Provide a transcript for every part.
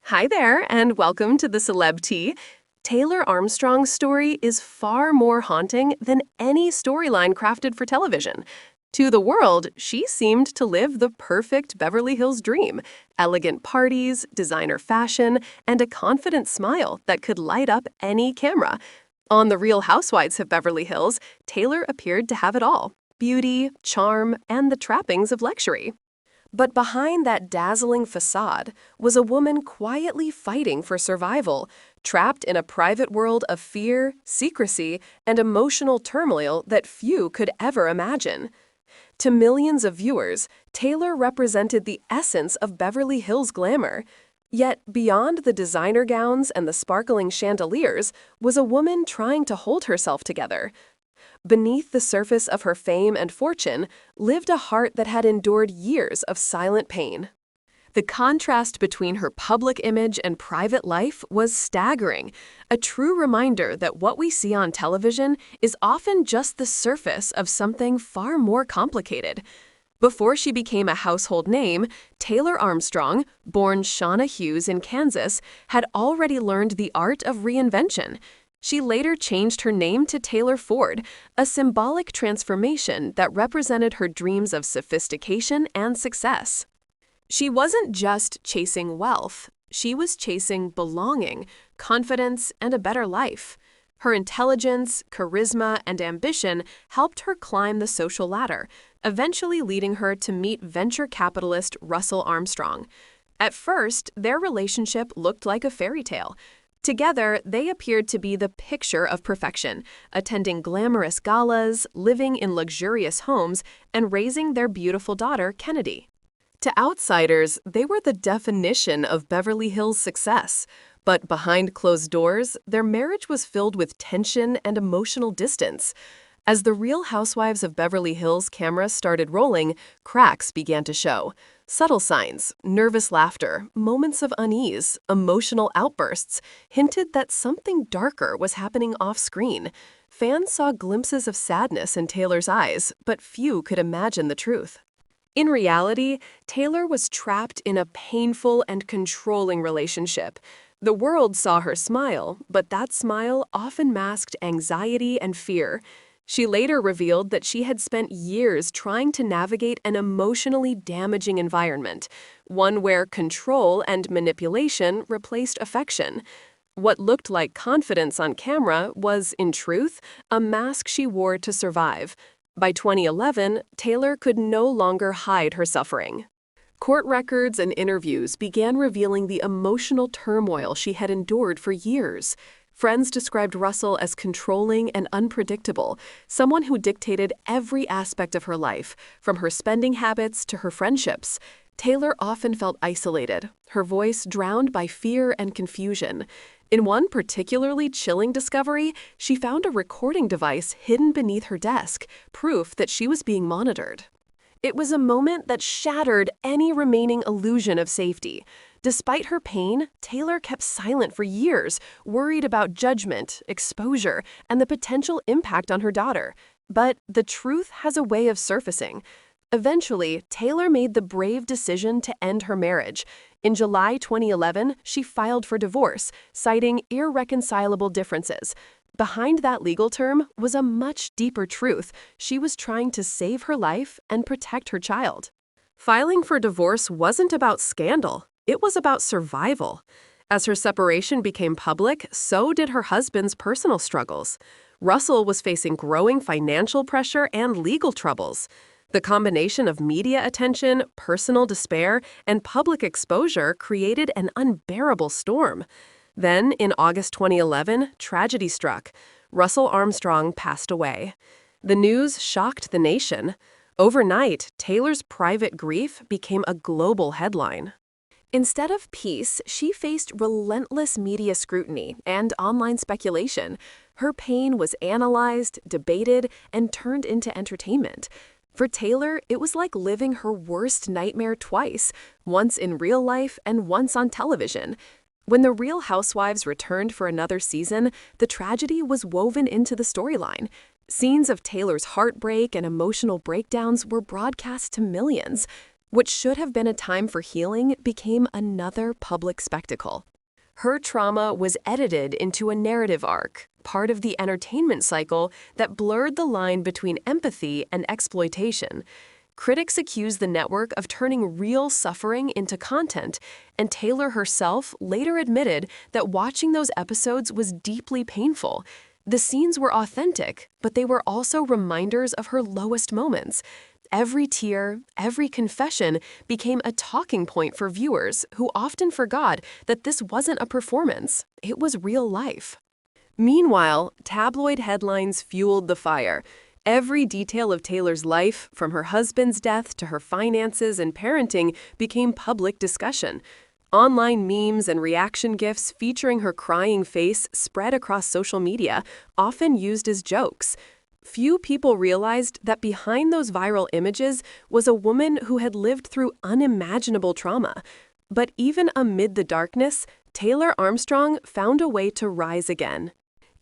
Hi there, and welcome to the Celeb Tea. Taylor Armstrong's story is far more haunting than any storyline crafted for television. To the world, she seemed to live the perfect Beverly Hills dream: elegant parties, designer fashion, and a confident smile that could light up any camera. On The Real Housewives of Beverly Hills, Taylor appeared to have it all: beauty, charm, and the trappings of luxury. But behind that dazzling facade was a woman quietly fighting for survival, trapped in a private world of fear, secrecy, and emotional turmoil that few could ever imagine. To millions of viewers, Taylor represented the essence of Beverly Hills glamour. Yet, beyond the designer gowns and the sparkling chandeliers was a woman trying to hold herself together. Beneath the surface of her fame and fortune lived a heart that had endured years of silent pain. The contrast between her public image and private life was staggering, a true reminder that what we see on television is often just the surface of something far more complicated. Before she became a household name, Taylor Armstrong, born Shauna Hughes in Kansas, had already learned the art of reinvention. She later changed her name to Taylor Ford, a symbolic transformation that represented her dreams of sophistication and success. She wasn't just chasing wealth, she was chasing belonging, confidence, and a better life. Her intelligence, charisma, and ambition helped her climb the social ladder, eventually leading her to meet venture capitalist Russell Armstrong. At first, their relationship looked like a fairy tale. Together, they appeared to be the picture of perfection, attending glamorous galas, living in luxurious homes, and raising their beautiful daughter, Kennedy. To outsiders, they were the definition of Beverly Hills success. But behind closed doors, their marriage was filled with tension and emotional distance. As the Real Housewives of Beverly Hills camera started rolling, cracks began to show. Subtle signs, nervous laughter, moments of unease, emotional outbursts hinted that something darker was happening off-screen. Fans saw glimpses of sadness in Taylor's eyes, but few could imagine the truth. In reality, Taylor was trapped in a painful and controlling relationship. The world saw her smile, but that smile often masked anxiety and fear. She later revealed that she had spent years trying to navigate an emotionally damaging environment, one where control and manipulation replaced affection. What looked like confidence on camera was, in truth, a mask she wore to survive. By 2011, Taylor could no longer hide her suffering. Court records and interviews began revealing the emotional turmoil she had endured for years. Friends described Russell as controlling and unpredictable, someone who dictated every aspect of her life, from her spending habits to her friendships. Taylor often felt isolated, her voice drowned by fear and confusion. In one particularly chilling discovery, she found a recording device hidden beneath her desk, proof that she was being monitored. It was a moment that shattered any remaining illusion of safety. Despite her pain, Taylor kept silent for years, worried about judgment, exposure, and the potential impact on her daughter. But the truth has a way of surfacing. Eventually, Taylor made the brave decision to end her marriage. In July 2011, she filed for divorce, citing irreconcilable differences. Behind that legal term was a much deeper truth. She was trying to save her life and protect her child. Filing for divorce wasn't about scandal. It was about survival. As her separation became public, so did her husband's personal struggles. Russell was facing growing financial pressure and legal troubles. The combination of media attention, personal despair, and public exposure created an unbearable storm. Then, in August 2011, tragedy struck. Russell Armstrong passed away. The news shocked the nation. Overnight, Taylor's private grief became a global headline. Instead of peace, she faced relentless media scrutiny and online speculation. Her pain was analyzed, debated, and turned into entertainment. For Taylor, it was like living her worst nightmare twice, once in real life and once on television. When The Real Housewives returned for another season, the tragedy was woven into the storyline. Scenes of Taylor's heartbreak and emotional breakdowns were broadcast to millions. What should have been a time for healing became another public spectacle. Her trauma was edited into a narrative arc, part of the entertainment cycle that blurred the line between empathy and exploitation. Critics accused the network of turning real suffering into content, and Taylor herself later admitted that watching those episodes was deeply painful. The scenes were authentic, but they were also reminders of her lowest moments. Every tear, every confession became a talking point for viewers who often forgot that this wasn't a performance, it was real life. Meanwhile, tabloid headlines fueled the fire. Every detail of Taylor's life, from her husband's death to her finances and parenting, became public discussion. Online memes and reaction GIFs featuring her crying face spread across social media, often used as jokes. Few people realized that behind those viral images was a woman who had lived through unimaginable trauma. But even amid the darkness, Taylor Armstrong found a way to rise again.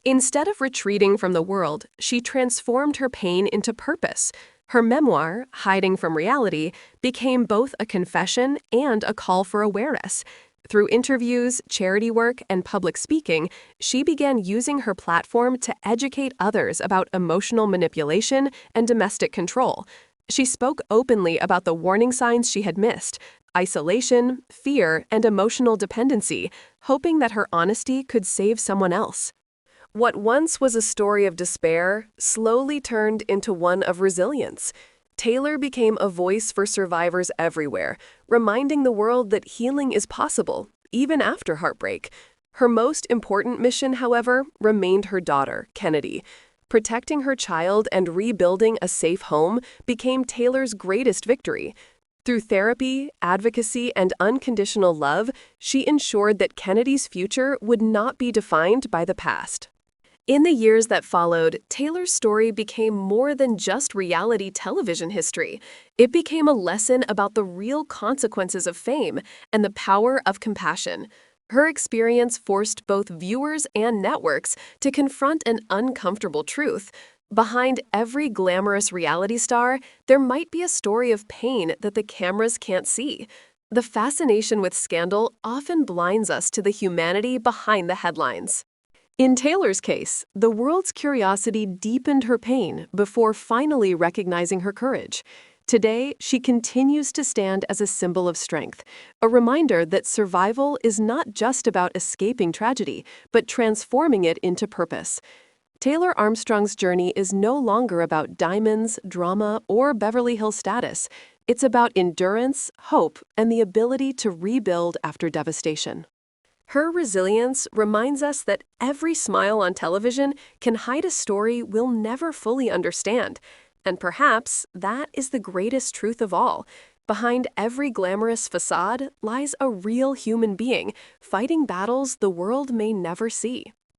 Instead of retreating from the world, she transformed her pain into purpose. Her memoir, Hiding from Reality, became both a confession and a call for awareness. Through interviews, charity work, and public speaking, she began using her platform to educate others about emotional manipulation and domestic control. She spoke openly about the warning signs she had missed: isolation, fear, and emotional dependency, hoping that her honesty could save someone else. What once was a story of despair slowly turned into one of resilience. Taylor became a voice for survivors everywhere, reminding the world that healing is possible, even after heartbreak. Her most important mission, however, remained her daughter, Kennedy. Protecting her child and rebuilding a safe home became Taylor's greatest victory. Through therapy, advocacy, and unconditional love, she ensured that Kennedy's future would not be defined by the past. In the years that followed, Taylor's story became more than just reality television history. It became a lesson about the real consequences of fame and the power of compassion. Her experience forced both viewers and networks to confront an uncomfortable truth. Behind every glamorous reality star, there might be a story of pain that the cameras can't see. The fascination with scandal often blinds us to the humanity behind the headlines. In Taylor's case, the world's curiosity deepened her pain before finally recognizing her courage. Today, she continues to stand as a symbol of strength, a reminder that survival is not just about escaping tragedy, but transforming it into purpose. Taylor Armstrong's journey is no longer about diamonds, drama, or Beverly Hills status. It's about endurance, hope, and the ability to rebuild after devastation. Her resilience reminds us that every smile on television can hide a story we'll never fully understand. And perhaps that is the greatest truth of all. Behind every glamorous facade lies a real human being, fighting battles the world may never see.